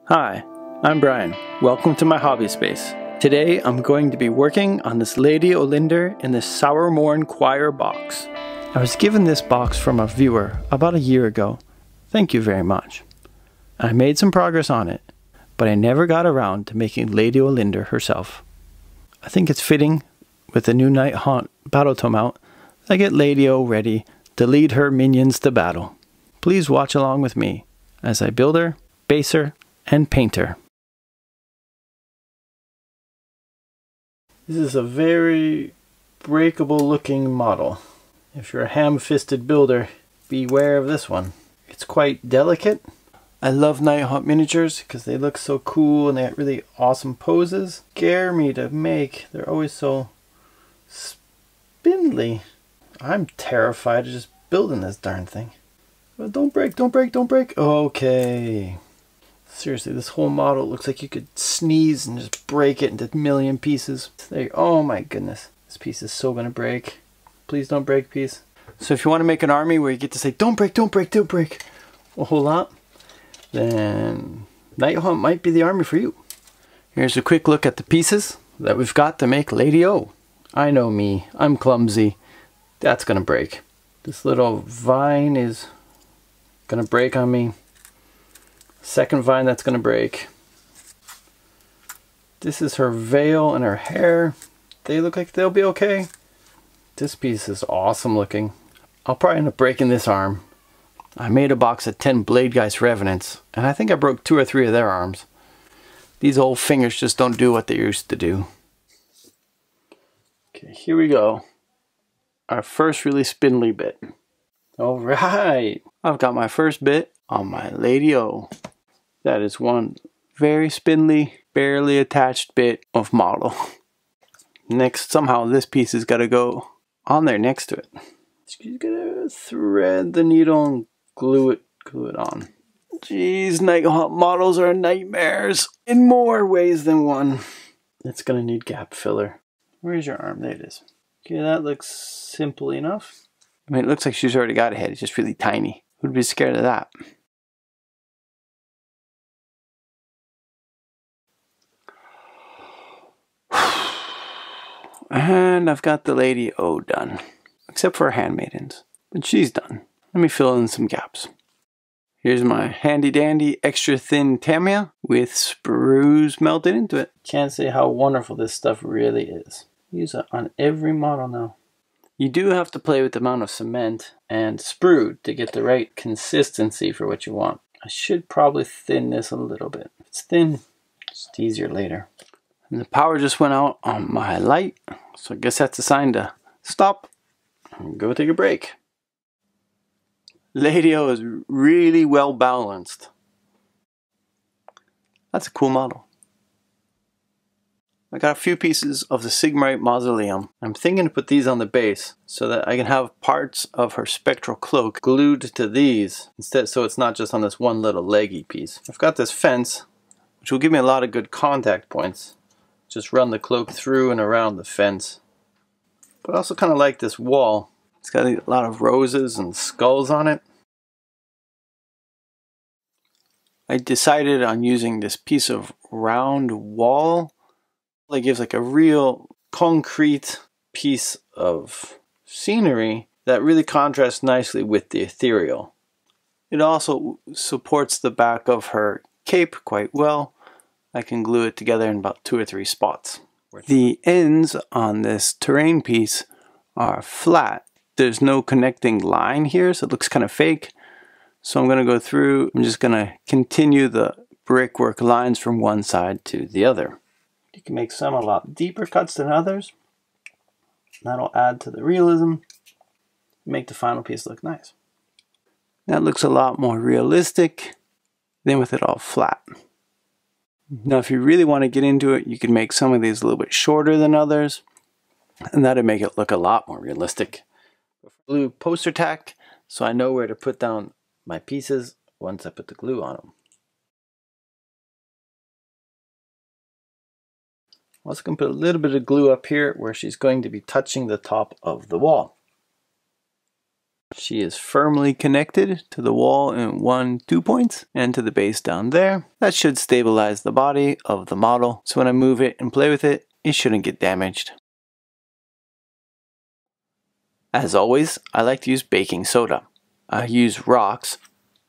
Hi, I'm Brian. Welcome to my hobby space. Today I'm going to be working on this Lady Olynder in this Sourmorn Choir box. I was given this box from a viewer about a year ago. Thank you very much. I made some progress on it, but I never got around to making Lady Olynder herself. I think it's fitting with the new Nighthaunt battletome out that I get Lady O ready to lead her minions to battle. Please watch along with me as I build her, base her, and paint her. This is a very breakable looking model. If you're a ham-fisted builder, beware of this one. It's quite delicate. I love Nighthaunt miniatures because they look so cool and they have really awesome poses. Scare me to make. They're always so spindly. I'm terrified of just building this darn thing. But don't break, don't break, don't break. Okay. Seriously, this whole model looks like you could sneeze and just break it into a million pieces. There, oh my goodness. This piece is so gonna break. Please don't break, piece. So if you want to make an army where you get to say, don't break, don't break, don't break a whole lot, then Nighthaunt might be the army for you. Here's a quick look at the pieces that we've got to make Lady O. I know me, I'm clumsy. That's gonna break. This little vine is gonna break on me. Second vine that's gonna break. This is her veil and her hair. They look like they'll be okay. This piece is awesome looking. I'll probably end up breaking this arm. I made a box of 10 Bladegeist Revenants, and I think I broke 2 or 3 of their arms. These old fingers just don't do what they used to do. Okay, here we go. Our first really spindly bit. All right, I've got my first bit on my Lady O. That is one very spindly, barely attached bit of model. Next, somehow this piece has got to go on there next to it. She's gonna thread the needle and glue it on. Jeez, Nighthaunt models are nightmares in more ways than one. It's gonna need gap filler. Where's your arm? There it is. Okay, that looks simple enough. I mean, it looks like she's already got a head. It's just really tiny. Who'd be scared of that? And I've got the Lady O done. Except for her handmaidens. But she's done. Let me fill in some gaps. Here's my handy dandy extra thin Tamiya with sprues melted into it. Can't say how wonderful this stuff really is. Use it on every model now. You do have to play with the amount of cement and sprue to get the right consistency for what you want. I should probably thin this a little bit. If it's thin, it's easier later. And the power just went out on my light, so I guess that's a sign to stop and go take a break. Lady O is really well balanced. That's a cool model. I got a few pieces of the Sigmar I mausoleum. I'm thinking to put these on the base so that I can have parts of her spectral cloak glued to these instead, so it's not just on this one little leggy piece. I've got this fence, which will give me a lot of good contact points. Just run the cloak through and around the fence. But I also kind of like this wall. It's got a lot of roses and skulls on it. I decided on using this piece of round wall. It gives like a real concrete piece of scenery that really contrasts nicely with the ethereal. It also supports the back of her cape quite well. I can glue it together in about 2 or 3 spots. The ends on this terrain piece are flat. There's no connecting line here, so it looks kind of fake. So I'm going to go through, I'm just going to continue the brickwork lines from one side to the other. You can make some a lot deeper cuts than others. That'll add to the realism, make the final piece look nice. That looks a lot more realistic than with it all flat. Now if you really want to get into it, you can make some of these a little bit shorter than others, and that'd make it look a lot more realistic. Glue poster tack, so I know where to put down my pieces once I put the glue on them. I'm also going to put a little bit of glue up here where she's going to be touching the top of the wall. She is firmly connected to the wall in 1-2 points and to the base down there. That should stabilize the body of the model, so when I move it and play with it, it shouldn't get damaged. As always, I like to use baking soda. I use rocks,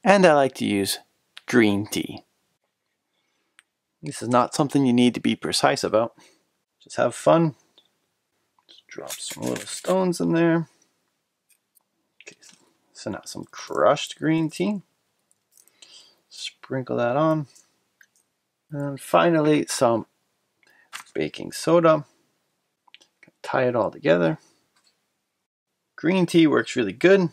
and I like to use green tea. This is not something you need to be precise about. Just have fun. Just drop some little stones in there. Okay, so now some crushed green tea. Sprinkle that on. And finally some baking soda. Tie it all together. Green tea works really good.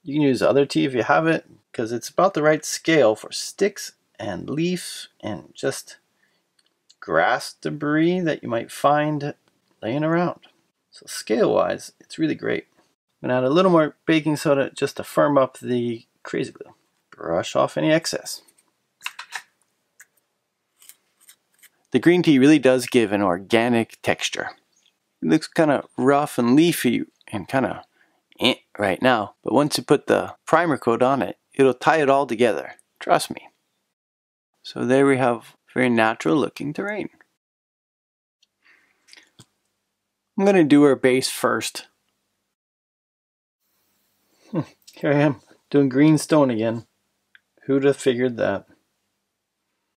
You can use other tea if you have it, because it's about the right scale for sticks and leaves and just grass debris that you might find laying around. So scale wise, it's really great. I'm going to add a little more baking soda just to firm up the crazy glue. Brush off any excess. The green tea really does give an organic texture. It looks kind of rough and leafy and kind of right now, but once you put the primer coat on it, it'll tie it all together. Trust me. So there we have very natural looking terrain. I'm going to do our base first. Here I am doing green stone again. Who'd have figured that?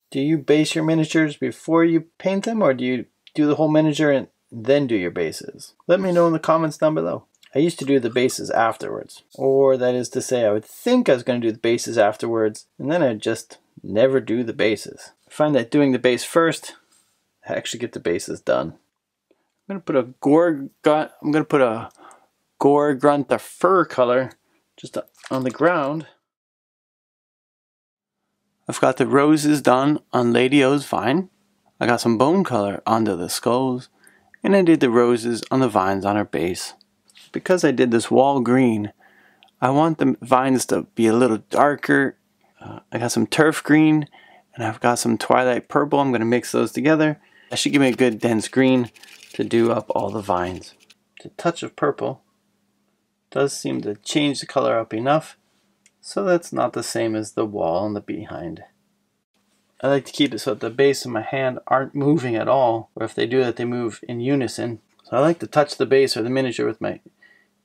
Do you base your miniatures before you paint them, or do you do the whole miniature and then do your bases? Let me know in the comments down below. I used to do the bases afterwards. Or that is to say, I would think I was going to do the bases afterwards, and then I'd just never do the bases. I find that doing the base first, I actually get the bases done. I'm going to put a Gore-Grunta fur color just on the ground. I've got the roses done on Lady O's vine. I got some bone color onto the skulls, and I did the roses on the vines on her base. Because I did this wall green, I want the vines to be a little darker. I got some turf green and I've got some twilight purple. I'm going to mix those together. That should give me a good dense green to do up all the vines. The touch of purple does seem to change the color up enough so that's not the same as the wall and the behind. I like to keep it so that the base of my hand aren't moving at all, or if they do that, they move in unison. So I like to touch the base or the miniature with my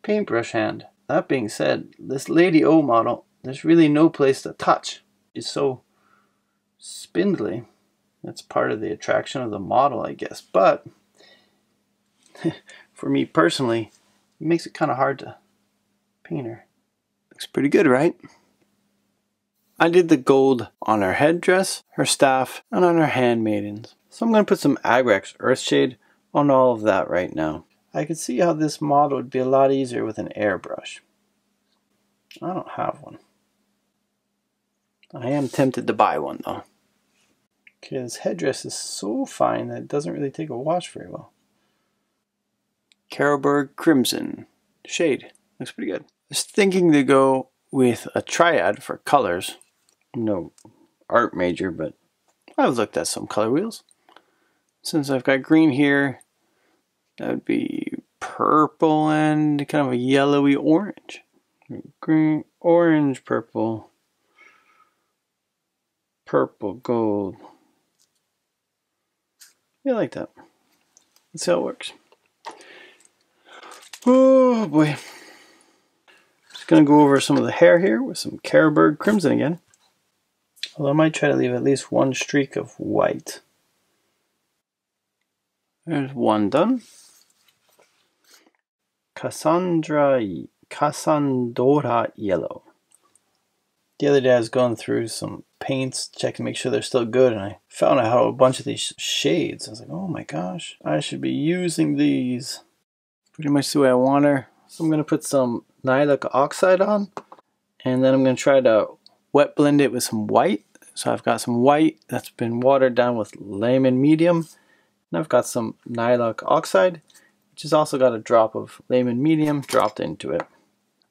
paintbrush hand. That being said, this Lady O model, there's really no place to touch. It's so spindly. That's part of the attraction of the model, I guess. But for me personally, it makes it kind of hard to paint her. Looks pretty good, right? I did the gold on her headdress, her staff, and on her handmaidens. So I'm going to put some Agrex Earthshade on all of that right now. I could see how this model would be a lot easier with an airbrush. I don't have one. I am tempted to buy one though. Okay, this headdress is so fine that it doesn't really take a wash very well. Carroburg Crimson shade. Looks pretty good. I was thinking to go with a triad for colors. No art major, but I've looked at some color wheels. Since I've got green here, that would be purple and kind of a yellowy orange. Green, orange, purple, purple, gold. Yeah, I like that. That's how it works. Oh boy. Just gonna go over some of the hair here with some Carroburg Crimson again. Although I might try to leave at least one streak of white. There's one done. Cassandra Yellow. The other day I was going through some paints, checking to make sure they're still good, and I found out how a bunch of these shades. I was like, oh my gosh, I should be using these. Pretty much the way I want her. So I'm going to put some Nihilakh Oxide on, and then I'm going to try to wet blend it with some white. So I've got some white that's been watered down with Layman Medium, and I've got some Nihilakh Oxide, which has also got a drop of Layman Medium dropped into it.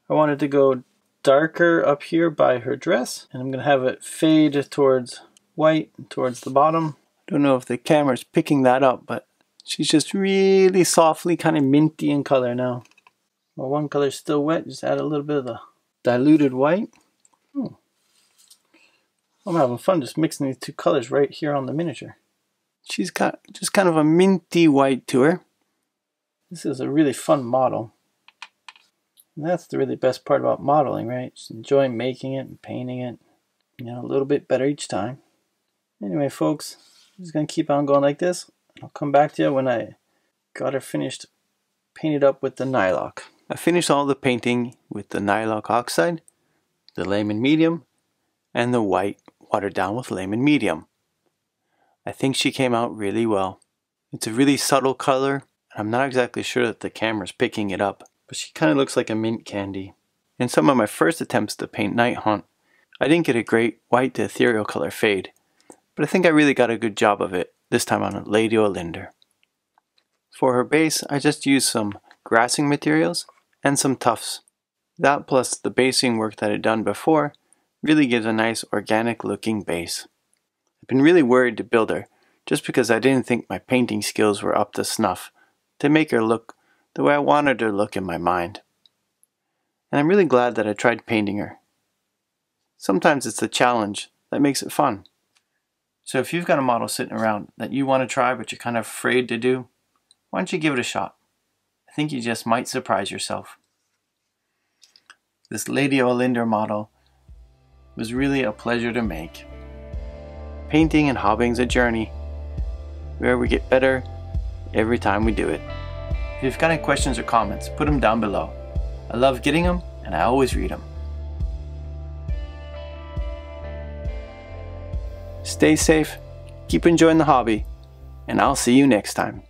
I wanted to go darker up here by her dress, and I'm going to have it fade towards white, towards the bottom. I don't know if the camera's picking that up, but she's just really softly kind of minty in color now. Well, one color's still wet, just add a little bit of the diluted white. I'm having fun just mixing these two colors right here on the miniature. She's got just kind of a minty white to her. This is a really fun model. And that's the really best part about modeling, right? Just enjoy making it and painting it, you know, a little bit better each time. Anyway, folks, I'm just going to keep on going like this. I'll come back to you when I got her finished painted up with the Nylock. I finished all the painting with the Nylock oxide, the Layman medium, and the white watered down with Layman medium. I think she came out really well. It's a really subtle color. I'm not exactly sure that the camera's picking it up, but she kind of looks like a mint candy. In some of my first attempts to paint Nighthaunt, I didn't get a great white to ethereal color fade, but I think I really got a good job of it this time on Lady Olynder. For her base, I just used some grassing materials and some tufts. That plus the basing work that I'd done before really gives a nice organic looking base. I've been really worried to build her, just because I didn't think my painting skills were up to snuff to make her look the way I wanted her to look in my mind. And I'm really glad that I tried painting her. Sometimes it's the challenge that makes it fun. So if you've got a model sitting around that you want to try but you're kind of afraid to do, why don't you give it a shot? I think you just might surprise yourself. This Lady Olynder model was really a pleasure to make. Painting and hobbying's a journey where we get better every time we do it. If you've got any questions or comments, put them down below. I love getting them and I always read them. Stay safe, keep enjoying the hobby, and I'll see you next time.